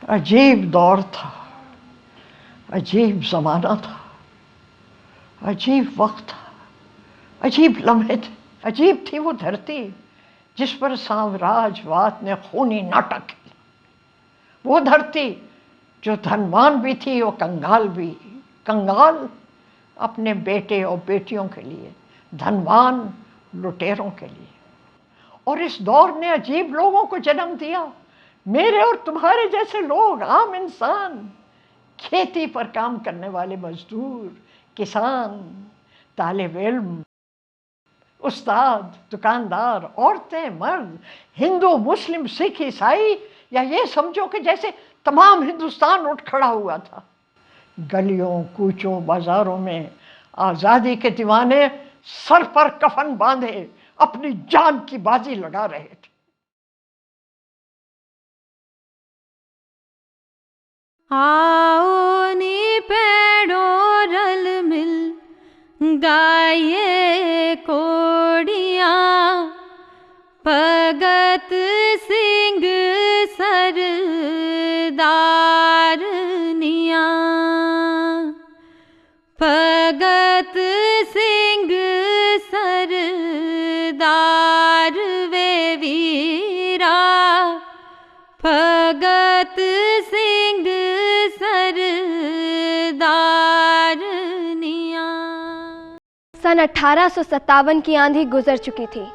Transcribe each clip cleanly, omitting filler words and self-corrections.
अजीब दौर था, अजीब ज़माना था, अजीब वक्त था, अजीब लम्हे थे। अजीब थी वो धरती जिस पर साम्राज्यवाद ने खूनी नाटक किया। वो धरती जो धनवान भी थी और कंगाल भी। कंगाल अपने बेटे और बेटियों के लिए, धनवान लुटेरों के लिए। और इस दौर ने अजीब लोगों को जन्म दिया, मेरे और तुम्हारे जैसे लोग, आम इंसान, खेती पर काम करने वाले मजदूर, किसान, तालिब इल्म, उस्ताद, दुकानदार, औरतें, मर्द, हिंदू, मुस्लिम, सिख, ईसाई, या ये समझो कि जैसे तमाम हिंदुस्तान उठ खड़ा हुआ था। गलियों कूचों बाजारों में आज़ादी के दीवाने सर पर कफन बांधे अपनी जान की बाजी लगा रहे थे। आओ नी पेड़ों रल मिल गाये कोड़ियाँ, भगत सिंह सरदारनियाँ, भगत सिंह सरदार वे वीरा, भगत सिंह सरदारनियाँ। सन 1857 की आंधी गुजर चुकी थी।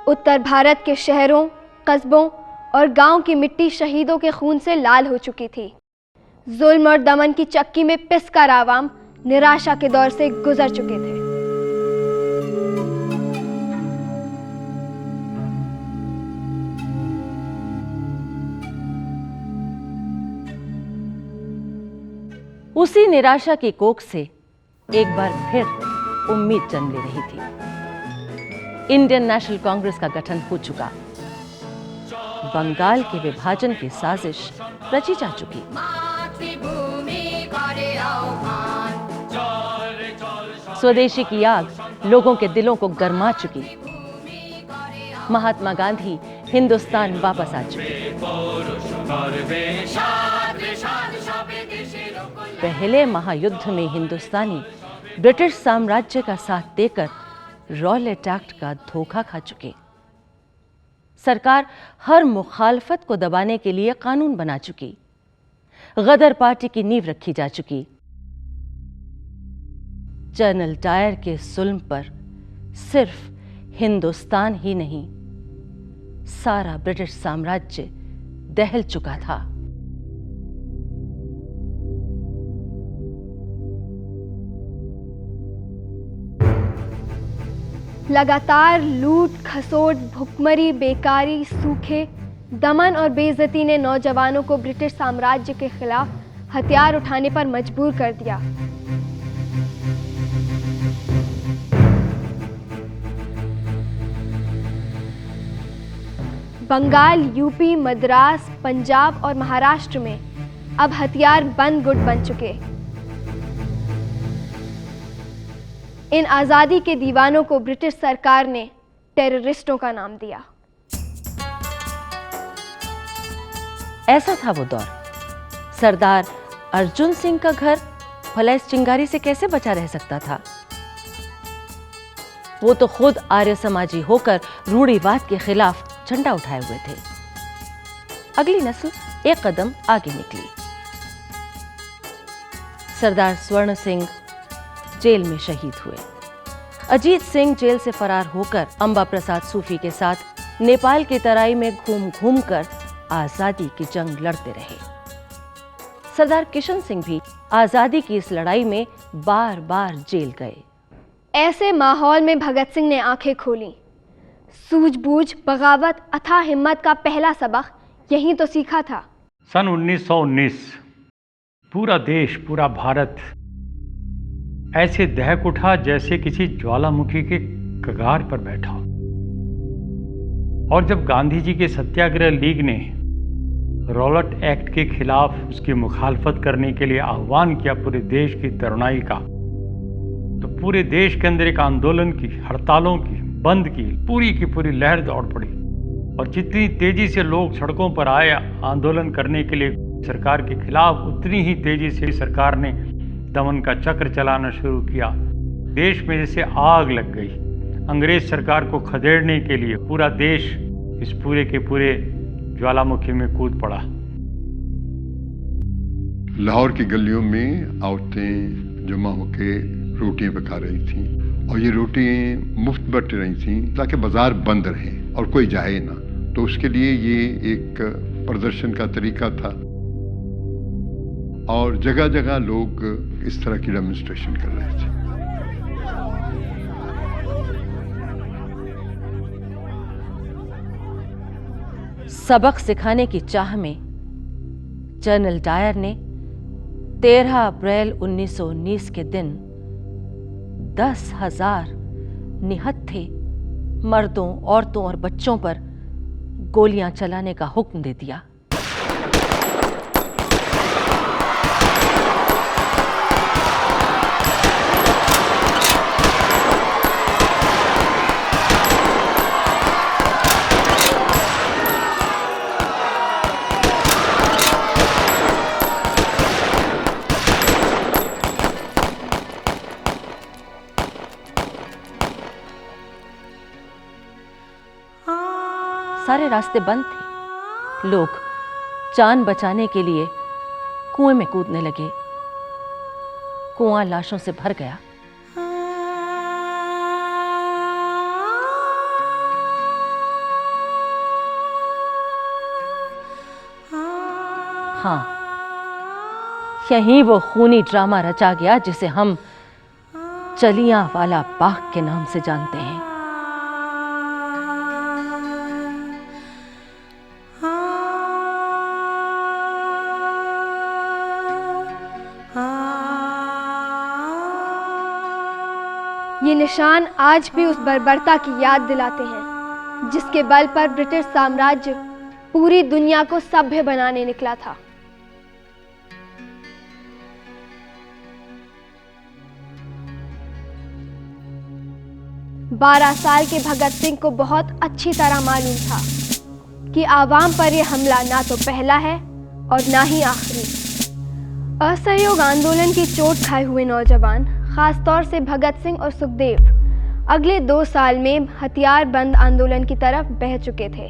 उत्तर भारत के शहरों, कस्बों और गांव की मिट्टी शहीदों के खून से लाल हो चुकी थी। जुल्म और दमन की चक्की में पिसकर आवाम निराशा के दौर से गुजर चुके थे। उसी निराशा की कोख से एक बार फिर उम्मीद जन्म ले रही थी। इंडियन नेशनल कांग्रेस का गठन हो चुका, बंगाल के विभाजन की साजिश रची जा चुकी। स्वदेशी की आग लोगों के दिलों को गरमा चुकी। महात्मा गांधी हिंदुस्तान वापस आ चुके। पहले महायुद्ध में हिंदुस्तानी ब्रिटिश साम्राज्य का साथ देकर रॉलेट एक्ट का धोखा खा चुके। सरकार हर मुखालफत को दबाने के लिए कानून बना चुकी। गदर पार्टी की नींव रखी जा चुकी। जनरल डायर के जुल्म पर सिर्फ हिंदुस्तान ही नहीं, सारा ब्रिटिश साम्राज्य दहल चुका था। लगातार लूट खसोट, भुखमरी, बेकारी, सूखे, दमन और बेइज्जती ने नौजवानों को ब्रिटिश साम्राज्य के खिलाफ हथियार उठाने पर मजबूर कर दिया। बंगाल, यूपी, मद्रास, पंजाब और महाराष्ट्र में अब हथियार बंद गुट बन चुके। इन आजादी के दीवानों को ब्रिटिश सरकार ने टेररिस्टों का नाम दिया। ऐसा था वो दौर। सरदार अर्जुन सिंह का घर भला इस चिंगारी से कैसे बचा रह सकता था? वो तो खुद आर्य समाजी होकर रूढ़िवाद के खिलाफ झंडा उठाए हुए थे। अगली नस्ल एक कदम आगे निकली। सरदार स्वर्ण सिंह जेल में शहीद हुए। अजीत सिंह जेल से फरार होकर अंबा प्रसाद सूफी के साथ नेपाल की तराई में घूम घूम कर आजादी की जंग लड़ते रहे। सरदार किशन सिंह भी आजादी की इस लड़ाई में बार बार जेल गए। ऐसे माहौल में भगत सिंह ने आंखें खोली। सूझबूझ, बगावत, अथाह हिम्मत का पहला सबक यहीं तो सीखा था। सन 1919 पूरा देश, पूरा भारत ऐसे दहक उठा जैसे किसी ज्वालामुखी के कगार पर बैठा। और जब गांधी जी के सत्याग्रह लीग ने रॉलेट एक्ट के खिलाफ उसकी मुखालफत करने के लिए आह्वान किया पूरे देश की तरुणाई का, तो पूरे देश के अंदर एक आंदोलन की, हड़तालों की, बंद की पूरी लहर दौड़ पड़ी। और जितनी तेजी से लोग सड़कों पर आए आंदोलन करने के लिए, सरकार के खिलाफ उतनी ही तेजी से सरकार ने दमन का चक्र चलाना शुरू किया। देश में जैसे आग लग गई। अंग्रेज सरकार को खदेड़ने के लिए पूरा देश इस पूरे के पूरे ज्वालामुखी में कूद पड़ा। लाहौर की गलियों में औरतें जमा होकर रोटियां पका रही थीं और ये रोटियां मुफ्त बट रही थीं ताकि बाजार बंद रहे और कोई जाए ना। तो उसके लिए ये एक प्रदर्शन का तरीका था और जगह जगह लोग इस तरह की डेमोन्स्ट्रेशन कर रहे थे। सबक सिखाने की चाह में जनरल डायर ने 13 अप्रैल 1919 के दिन 10,000 निहत्थे मर्दों, औरतों और बच्चों पर गोलियां चलाने का हुक्म दे दिया। सारे रास्ते बंद थे। लोग जान बचाने के लिए कुएं में कूदने लगे। कुआं लाशों से भर गया। हाँ, यहीं वो खूनी ड्रामा रचा गया जिसे हम जलियांवाला बाग के नाम से जानते हैं। ये निशान आज भी उस बर्बरता की याद दिलाते हैं जिसके बल पर ब्रिटिश साम्राज्य पूरी दुनिया को सभ्य बनाने निकला था। बारह साल के भगत सिंह को बहुत अच्छी तरह मालूम था कि आवाम पर यह हमला ना तो पहला है और ना ही आखिरी। असहयोग आंदोलन की चोट खाए हुए नौजवान, खासतौर से भगत सिंह और सुखदेव, अगले 2 साल में हथियार बंद आंदोलन की तरफ बह चुके थे।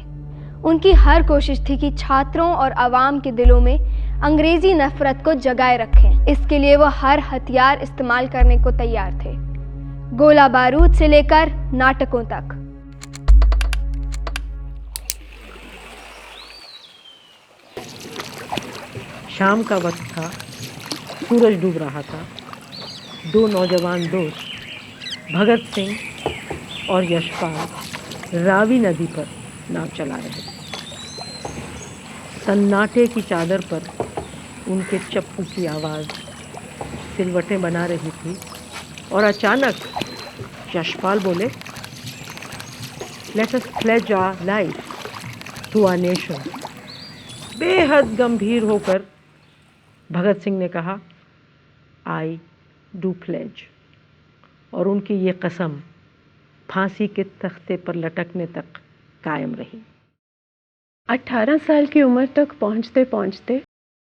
उनकी हर कोशिश थी कि छात्रों और आवाम के दिलों में अंग्रेजी नफरत को जगाए रखें। इसके लिए वो हर हथियार इस्तेमाल करने को तैयार थे, गोला बारूद से लेकर नाटकों तक। शाम का वक्त था, सूरज डूब रहा था। 2 नौजवान दोस्त भगत सिंह और यशपाल रावी नदी पर नाव चला रहे थे। सन्नाटे की चादर पर उनके चप्पू की आवाज़ सिलवटें बना रही थी और अचानक यशपाल बोले, let us pledge our life to our nation. बेहद गंभीर होकर भगत सिंह ने कहा, आई डू प्लेज। और उनकी ये कसम फांसी के तख्ते पर लटकने तक कायम रही। 18 साल की उम्र तक पहुंचते पहुंचते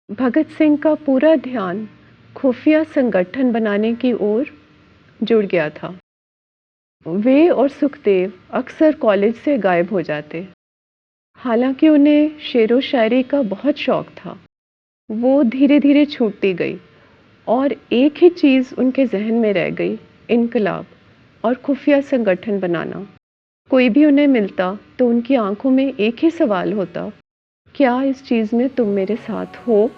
भगत सिंह का पूरा ध्यान खुफिया संगठन बनाने की ओर जुड़ गया था। वे और सुखदेव अक्सर कॉलेज से गायब हो जाते। हालांकि उन्हें शेरो शायरी का बहुत शौक था, वो धीरे धीरे छूटती गई और एक ही चीज़ उनके जहन में रह गई, इनकलाब और खुफिया संगठन बनाना। कोई भी उन्हें मिलता तो उनकी आंखों में एक ही सवाल होता, क्या इस चीज़ में तुम मेरे साथ हो?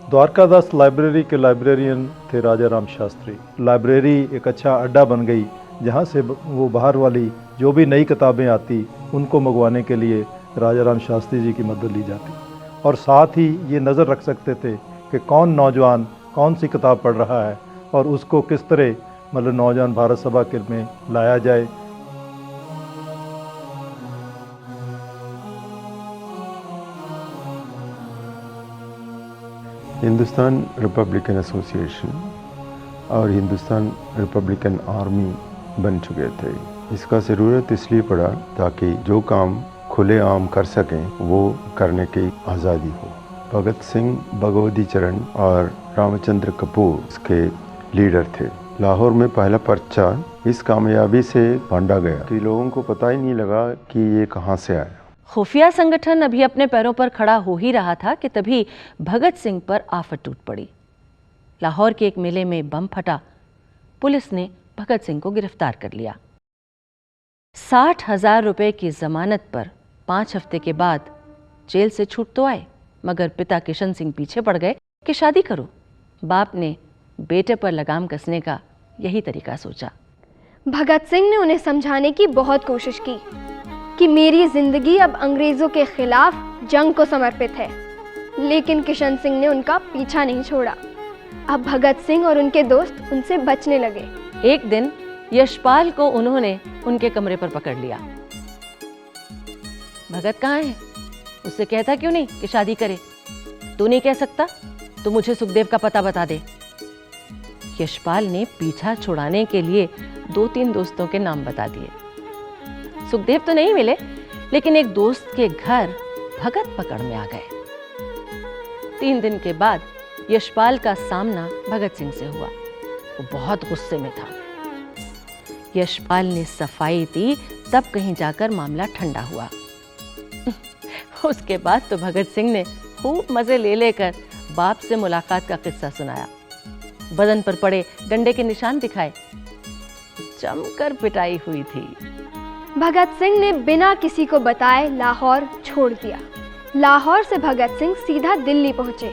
द्वारकादास लाइब्रेरी के लाइब्रेरियन थे राजा राम शास्त्री। लाइब्रेरी एक अच्छा अड्डा बन गई जहाँ से वो बाहर वाली जो भी नई किताबें आती उनको मंगवाने के लिए राजा राम शास्त्री जी की मदद ली जाती और साथ ही ये नज़र रख सकते थे कि कौन नौजवान कौन सी किताब पढ़ रहा है और उसको किस तरह मतलब नौजवान भारत सभा के में लाया जाए। हिंदुस्तान रिपब्लिकन एसोसिएशन और हिंदुस्तान रिपब्लिकन आर्मी बन चुके थे। इसका ज़रूरत इसलिए पड़ा ताकि जो काम खुले आम कर सकें वो करने की आज़ादी हो। भगत सिंह, भगवती चरण और रामचंद्र कपूर इसके लीडर थे। लाहौर में पहला पर्चा इस कामयाबी से बांटा गया कि लोगों को पता ही नहीं लगा कि ये कहाँ से आया। खुफिया संगठन अभी अपने पैरों पर खड़ा हो ही रहा था कि तभी भगत सिंह पर आफत टूट पड़ी। लाहौर के एक मेले में बम फटा। पुलिस ने भगत सिंह को गिरफ्तार कर लिया। 60,000 रुपए की जमानत पर 5 हफ्ते के बाद जेल से छूट तो आए, मगर पिता किशन सिंह पीछे पड़ गए कि शादी करो। बाप ने बेटे पर लगाम कसने का यही तरीका सोचा। भगत सिंह ने उन्हें समझाने की बहुत कोशिश की कि मेरी जिंदगी अब अंग्रेजों के खिलाफ जंग को समर्पित है, लेकिन किशन सिंह ने उनका पीछा नहीं छोड़ा। अब भगत सिंह और उनके दोस्त उनसे बचने लगे। एक दिन यशपाल को उन्होंने उनके कमरे पर पकड़ लिया। भगत कहाँ है? उससे कहता क्यों नहीं कि शादी करे? तू नहीं कह सकता तो मुझे सुखदेव का पता बता दे। यशपाल ने पीछा छुड़ाने के लिए 2-3 दोस्तों के नाम बता दिए। सुखदेव तो नहीं मिले, लेकिन एक दोस्त के घर भगत पकड़ में आ गए। 3 दिन के बाद यशपाल का सामना भगत सिंह से हुआ। वो बहुत गुस्से में था। यशपाल ने सफाई दी, तब कहीं जाकर मामला ठंडा हुआ। उसके बाद तो भगत सिंह ने खूब मजे ले लेकर बाप से मुलाकात का किस्सा सुनाया। बदन पर पड़े डंडे के निशान दिखाए। जमकर पिटाई हुई थी। भगत सिंह ने बिना किसी को बताए लाहौर छोड़ दिया। लाहौर से भगत सिंह सीधा दिल्ली पहुंचे।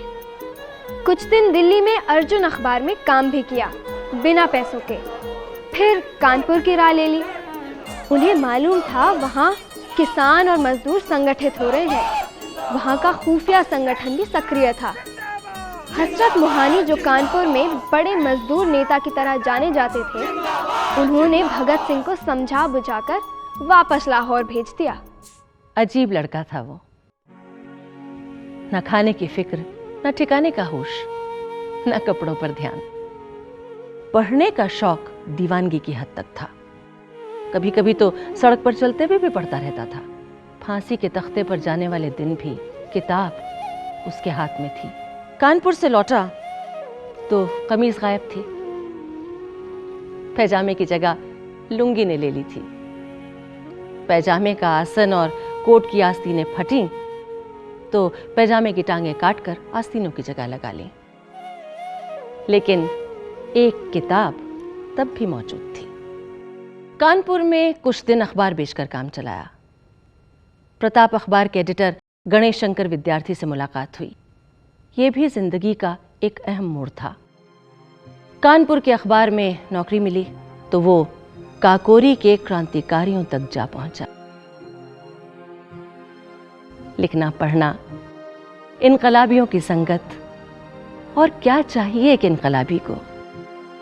कुछ दिन दिल्ली में अर्जुन अखबार में काम भी किया, बिना पैसों के। फिर कानपुर की राह ले ली। उन्हें मालूम था वहाँ किसान और मजदूर संगठित हो रहे हैं। वहाँ का खुफिया संगठन भी सक्रिय था। हसरत मोहानी, जो कानपुर में बड़े मजदूर नेता की तरह जाने जाते थे, उन्होंने भगत सिंह को समझा बुझाकर वापस लाहौर भेज दिया। अजीब लड़का था वो। न खाने की फिक्र, न ठिकाने का होश, न कपड़ों पर ध्यान। पढ़ने का शौक दीवानगी की हद तक था। कभी कभी तो सड़क पर चलते हुए भी पढ़ता रहता था। फांसी के तख्ते पर जाने वाले दिन भी किताब उसके हाथ में थी। कानपुर से लौटा तो कमीज गायब थी। पैजामे की जगह लुंगी ने ले ली थी। पैजामे का आसन और कोट की आस्तीनें फटी तो पैजामे की टांगें काटकर आस्तीनों की जगह लगा ली। लेकिन एक किताब तब भी मौजूद थी। कानपुर में कुछ दिन अखबार बेचकर काम चलाया। प्रताप अखबार के एडिटर गणेश शंकर विद्यार्थी से मुलाकात हुई। ये भी जिंदगी का एक अहम मोड़ था। कानपुर के अखबार में नौकरी मिली तो वो काकोरी के क्रांतिकारियों तक जा पहुंचा। लिखना पढ़ना, इनकलाबियों की संगत, और क्या चाहिए एक इनकलाबी को।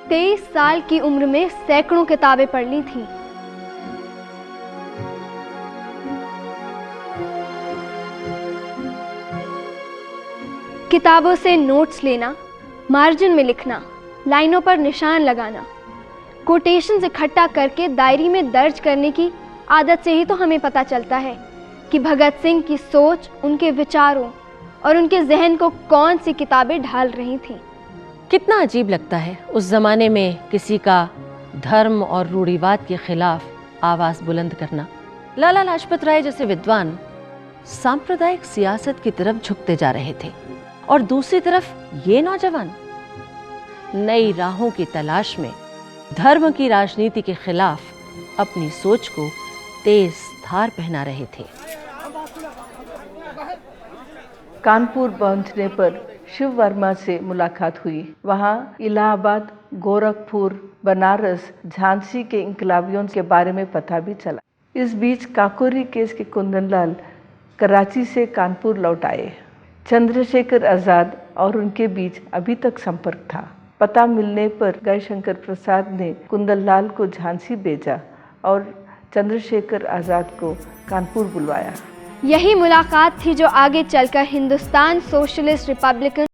23 साल की उम्र में सैकड़ों किताबें पढ़ ली थी। किताबों से नोट्स लेना, मार्जिन में लिखना, लाइनों पर निशान लगाना, कोटेशंस इकट्ठा करके डायरी में दर्ज करने की आदत से ही तो हमें पता चलता है कि भगत सिंह की सोच, उनके विचारों और उनके जहन को कौन सी किताबें ढाल रही थीं। कितना अजीब लगता है उस जमाने में किसी का धर्म और रूढ़िवाद के खिलाफ आवाज बुलंद करना। लाला लाजपत राय जैसे विद्वान सांप्रदायिक सियासत की तरफ झुकते जा रहे थे, और दूसरी तरफ ये नौजवान नई राहों की तलाश में धर्म की राजनीति के खिलाफ अपनी सोच को तेज धार पहना रहे थे। कानपुर पहुंचने पर शिव वर्मा से मुलाकात हुई। वहां इलाहाबाद, गोरखपुर, बनारस, झांसी के इंकलाबियों के बारे में पता भी चला। इस बीच काकोरी केस के कुंदनलाल कराची से कानपुर लौट आए। चंद्रशेखर आज़ाद और उनके बीच अभी तक संपर्क था। पता मिलने पर गयशंकर प्रसाद ने कुंदनलाल को झांसी भेजा और चंद्रशेखर आज़ाद को कानपुर बुलवाया। यही मुलाकात थी जो आगे चलकर हिंदुस्तान सोशलिस्ट रिपब्लिकन